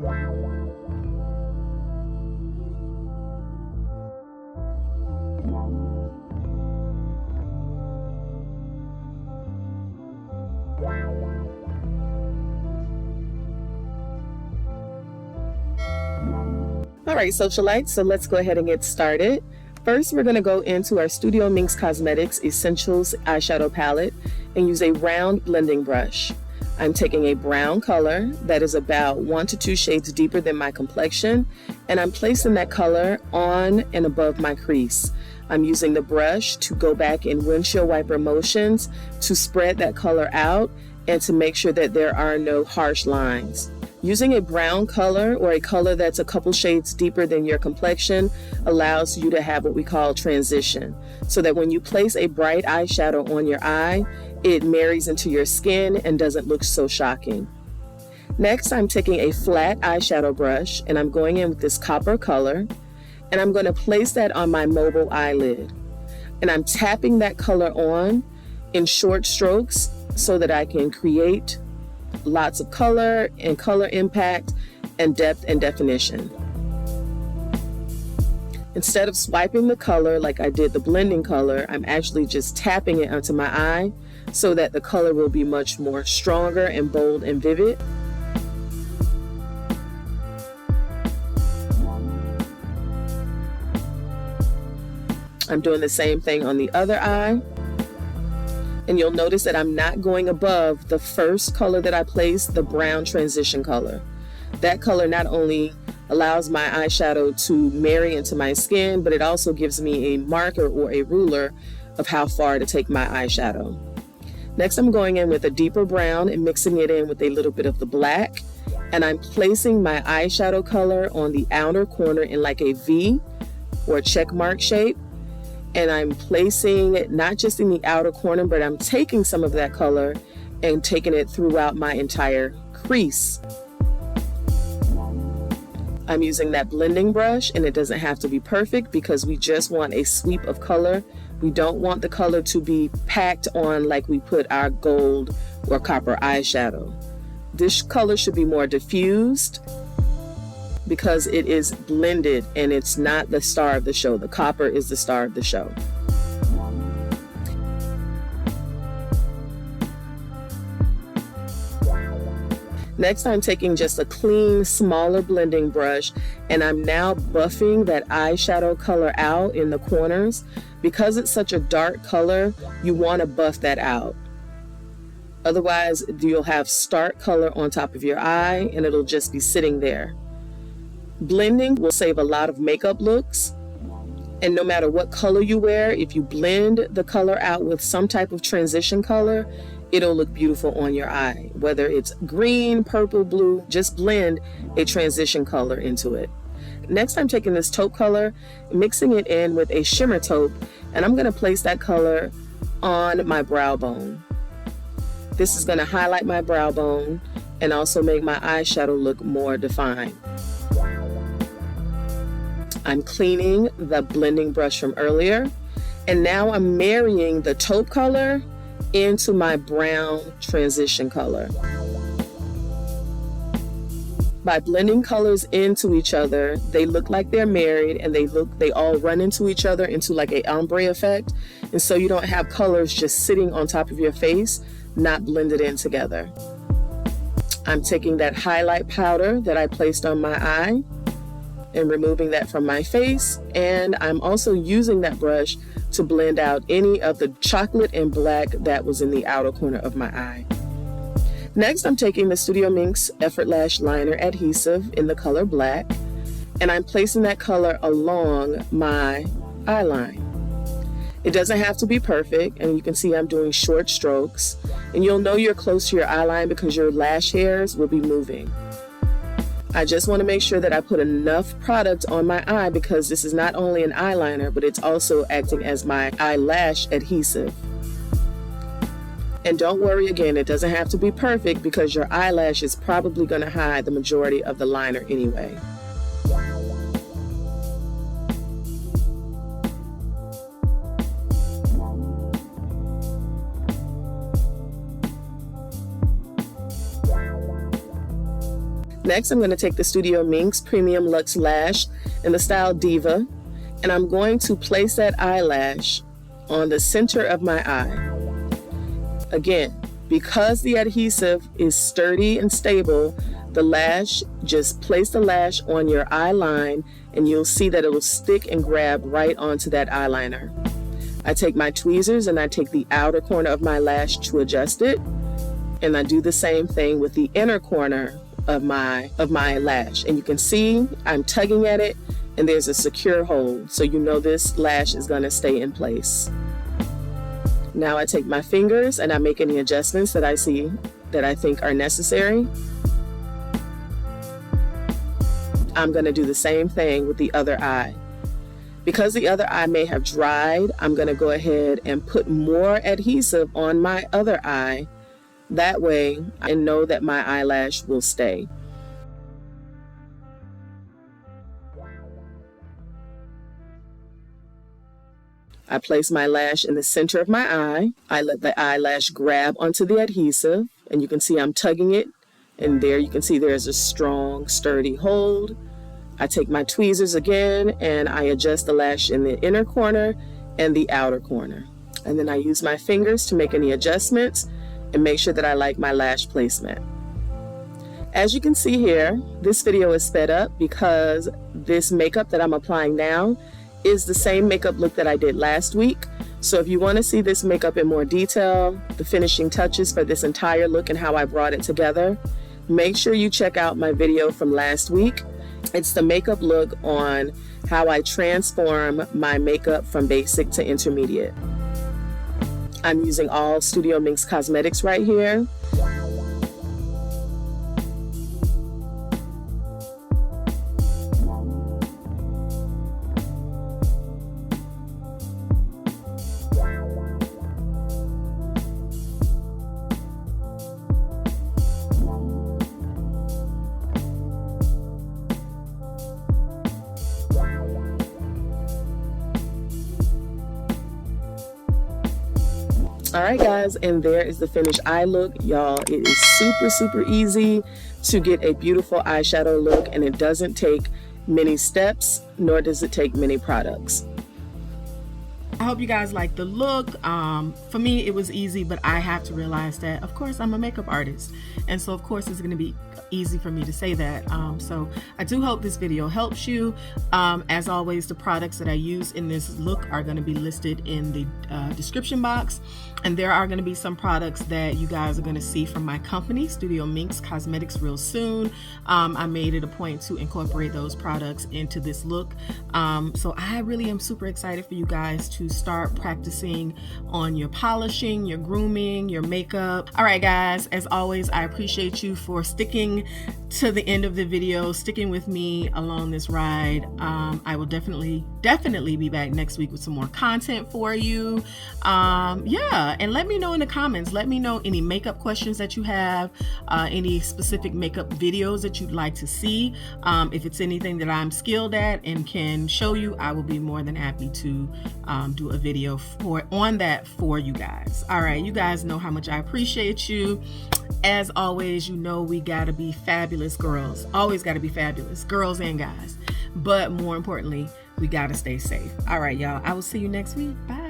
All right, socialites, so let's go ahead and get started. First, we're going to go into our Studio Minx Cosmetics Essentials eyeshadow palette and use a round blending brush. I'm taking a brown color that is about 1 to 2 shades deeper than my complexion, and I'm placing that color on and above my crease. I'm using the brush to go back in windshield wiper motions to spread that color out and to make sure that there are no harsh lines. Using a brown color or a color that's a couple shades deeper than your complexion allows you to have what we call transition, so that when you place a bright eyeshadow on your eye, it marries into your skin and doesn't look so shocking. Next, I'm taking a flat eyeshadow brush and I'm going in with this copper color, and I'm going to place that on my mobile eyelid. And I'm tapping that color on in short strokes so that I can create lots of color and color impact and depth and definition. Instead of swiping the color like I did the blending color, I'm actually just tapping it onto my eye so that the color will be much more stronger and bold and vivid. I'm doing the same thing on the other eye. And you'll notice that I'm not going above the first color that I placed, the brown transition color. That color not only allows my eyeshadow to marry into my skin, but it also gives me a marker or a ruler of how far to take my eyeshadow. Next, I'm going in with a deeper brown and mixing it in with a little bit of the black. And I'm placing my eyeshadow color on the outer corner in like a V or check mark shape. And I'm placing it not just in the outer corner, but I'm taking some of that color and taking it throughout my entire crease. I'm using that blending brush, and it doesn't have to be perfect because we just want a sweep of color. We don't want the color to be packed on like we put our gold or copper eyeshadow. This color should be more diffused because it is blended and it's not the star of the show. The copper is the star of the show. Next, I'm taking just a clean, smaller blending brush, and I'm now buffing that eyeshadow color out in the corners. Because it's such a dark color, you want to buff that out. Otherwise, you'll have stark color on top of your eye and it'll just be sitting there. Blending will save a lot of makeup looks, and no matter what color you wear, if you blend the color out with some type of transition color, it'll look beautiful on your eye. Whether it's green, purple, blue, just blend a transition color into it. Next, I'm taking this taupe color, mixing it in with a shimmer taupe, and I'm going to place that color on my brow bone. This is going to highlight my brow bone and also make my eyeshadow look more defined. I'm cleaning the blending brush from earlier, and now I'm marrying the taupe color into my brown transition color. By blending colors into each other, they look like they're married, and they all run into each other into like an ombre effect, and so you don't have colors just sitting on top of your face, not blended in together. I'm taking that highlight powder that I placed on my eye and removing that from my face, and I'm also using that brush to blend out any of the chocolate and black that was in the outer corner of my eye. Next, I'm taking the Studio Minx Effort Lash Liner Adhesive in the color black, and I'm placing that color along my eyeline. It doesn't have to be perfect, and you can see I'm doing short strokes, and you'll know you're close to your eyeline because your lash hairs will be moving. I just want to make sure that I put enough product on my eye because this is not only an eyeliner, but it's also acting as my eyelash adhesive. And don't worry, again, it doesn't have to be perfect because your eyelash is probably going to hide the majority of the liner anyway. Next, I'm going to take the Studio Minx Premium Luxe Lash in the style Diva, and I'm going to place that eyelash on the center of my eye. Again, because the adhesive is sturdy and stable, the lash, just place the lash on your eye line and you'll see that it will stick and grab right onto that eyeliner. I take my tweezers and I take the outer corner of my lash to adjust it, and I do the same thing with the inner corner of my lash, and you can see I'm tugging at it and there's a secure hold, so you know this lash is going to stay in place. Now I take my fingers and I make any adjustments that I think are necessary. I'm going to do the same thing with the other eye. Because the other eye may have dried, I'm going to go ahead and put more adhesive on my other eye. That way I know that my eyelash will stay. I place my lash in the center of my eye. I let the eyelash grab onto the adhesive, and you can see I'm tugging it, and there you can see there's a strong, sturdy hold. I take my tweezers again and I adjust the lash in the inner corner and the outer corner. And then I use my fingers to make any adjustments and make sure that I like my lash placement. As you can see here, this video is sped up because this makeup that I'm applying now is the same makeup look that I did last week. So if you want to see this makeup in more detail, the finishing touches for this entire look and how I brought it together, make sure you check out my video from last week. It's the makeup look on how I transform my makeup from basic to intermediate. I'm using all Studio Minx cosmetics right here. Alright guys, and there is the finished eye look. Y'all, it is super easy to get a beautiful eyeshadow look, and it doesn't take many steps, nor does it take many products. I hope you guys like the look. For me, it was easy, but I have to realize that, of course, I'm a makeup artist. And so, of course, it's going to be easy for me to say that. So I do hope this video helps you. As always, the products that I use in this look are going to be listed in the description box. And there are going to be some products that you guys are going to see from my company, Studio Minx Cosmetics, real soon. I made it a point to incorporate those products into this look. So I really am super excited for you guys to start practicing on your polishing, your grooming, your makeup. All right, guys, as always, I appreciate you for sticking to the end of the video, sticking with me along this ride. I will definitely be back next week with some more content for you. Yeah, and let me know in the comments. Let me know any makeup questions that you have, any specific makeup videos that you'd like to see. If it's anything that I'm skilled at and can show you, I will be more than happy to do a video on that for you guys. All right, you guys know how much I appreciate you. As always, you know we gotta be fabulous girls. Always gotta be fabulous, girls and guys. But more importantly, we gotta stay safe. All right, y'all. I will see you next week. Bye.